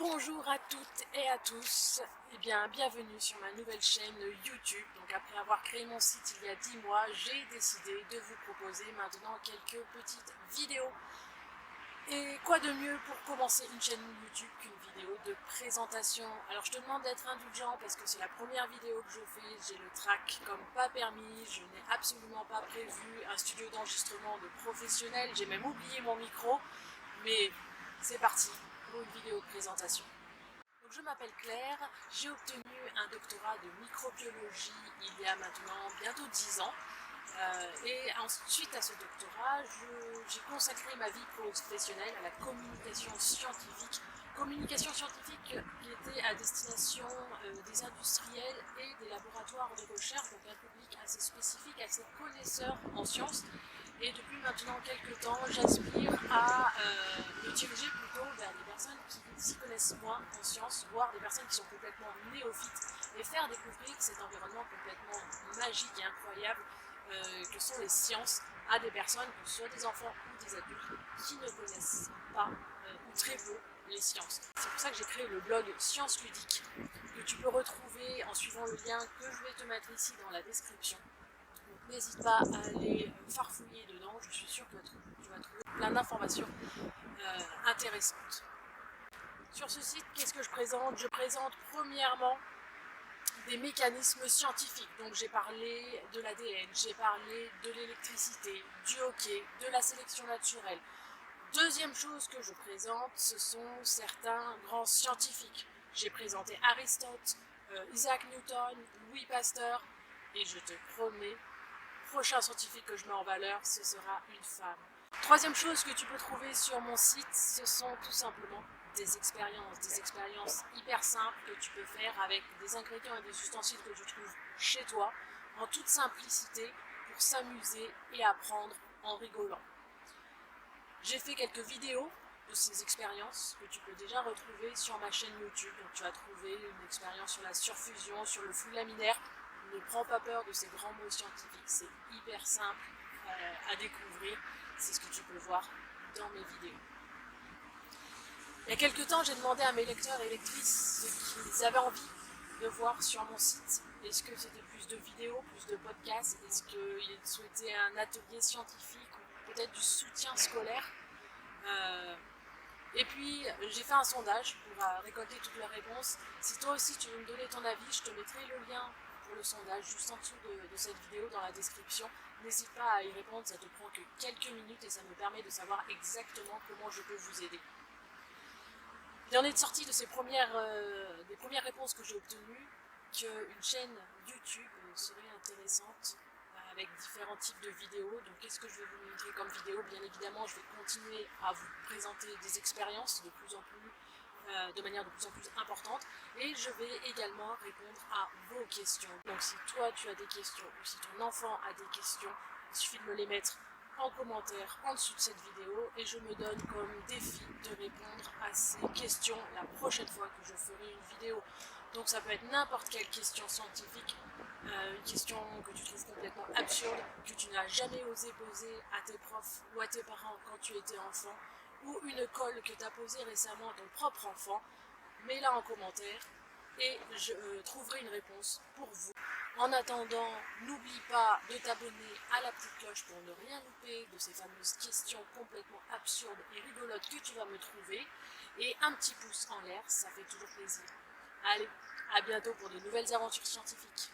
Bonjour à toutes et à tous, et bien bienvenue sur ma nouvelle chaîne YouTube. Donc après avoir créé mon site il y a 10 mois, j'ai décidé de vous proposer maintenant quelques petites vidéos. Et quoi de mieux pour commencer une chaîne YouTube qu'une vidéo de présentation? Alors je te demande d'être indulgent parce que c'est la première vidéo que je fais, j'ai le track comme pas permis, je n'ai absolument pas prévu un studio d'enregistrement de professionnel, j'ai même oublié mon micro, mais c'est parti pour une vidéo de présentation. Donc je m'appelle Claire, j'ai obtenu un doctorat de microbiologie il y a maintenant bientôt 10 ans. Et ensuite à ce doctorat, j'ai consacré ma vie professionnelle à la communication scientifique. Communication scientifique qui était à destination des industriels et des laboratoires de recherche, donc un public assez spécifique, assez connaisseur en sciences. Et depuis maintenant quelques temps, j'aspire à me diriger plutôt vers des personnes qui s'y connaissent moins en sciences, voire des personnes qui sont complètement néophytes, et faire découvrir cet environnement complètement magique et incroyable que sont les sciences à des personnes, que ce soit des enfants ou des adultes, qui ne connaissent pas ou très peu les sciences. C'est pour ça que j'ai créé le blog Sciences Ludiques, que tu peux retrouver en suivant le lien que je vais te mettre ici dans la description. Donc n'hésite pas à aller farfouiller dedans, je suis sûre que tu vas trouver plein d'informations intéressantes. Sur ce site, qu'est-ce que je présente? Je présente premièrement des mécanismes scientifiques. Donc j'ai parlé de l'ADN, j'ai parlé de l'électricité, du hockey, de la sélection naturelle. Deuxième chose que je présente, ce sont certains grands scientifiques. J'ai présenté Aristote, Isaac Newton, Louis Pasteur, et je te promets, prochain scientifique que je mets en valeur, ce sera une femme. Troisième chose que tu peux trouver sur mon site, ce sont tout simplement des expériences hyper simples que tu peux faire avec des ingrédients et des ustensiles que tu trouves chez toi, en toute simplicité, pour s'amuser et apprendre en rigolant. J'ai fait quelques vidéos de ces expériences que tu peux déjà retrouver sur ma chaîne YouTube. Donc tu vas trouver une expérience sur la surfusion, sur le flux laminaire. Ne prends pas peur de ces grands mots scientifiques, c'est hyper simple à découvrir. C'est ce que tu peux voir dans mes vidéos. Il y a quelques temps, j'ai demandé à mes lecteurs et lectrices ce qu'ils avaient envie de voir sur mon site. Est-ce que c'était plus de vidéos, plus de podcasts? Est-ce qu'ils souhaitaient un atelier scientifique ou peut-être du soutien scolaire? Et puis j'ai fait un sondage pour récolter toutes leurs réponses. Si toi aussi tu veux me donner ton avis, je te mettrai le lien pour le sondage juste en dessous de cette vidéo dans la description. N'hésite pas à y répondre, ça te prend que quelques minutes et ça me permet de savoir exactement comment je peux vous aider. Il en est sorti de ces des premières réponses que j'ai obtenues qu'une chaîne YouTube serait intéressante avec différents types de vidéos. Donc qu'est-ce que je vais vous montrer comme vidéo? Bien évidemment, je vais continuer à vous présenter des expériences de manière de plus en plus importante, et je vais également répondre à vos questions. Donc si toi tu as des questions ou si ton enfant a des questions, il suffit de me les mettre en commentaire en dessous de cette vidéo et je me donne comme défi de répondre à ces questions la prochaine fois que je ferai une vidéo. Donc ça peut être n'importe quelle question scientifique, une question que tu trouves complètement absurde, que tu n'as jamais osé poser à tes profs ou à tes parents quand tu étais enfant, ou une colle que tu as posée récemment à ton propre enfant, mets-la en commentaire et je trouverai une réponse pour vous. En attendant, n'oublie pas de t'abonner à la petite cloche pour ne rien louper de ces fameuses questions complètement absurdes et rigolotes que tu vas me trouver. Et un petit pouce en l'air, ça fait toujours plaisir. Allez, à bientôt pour de nouvelles aventures scientifiques.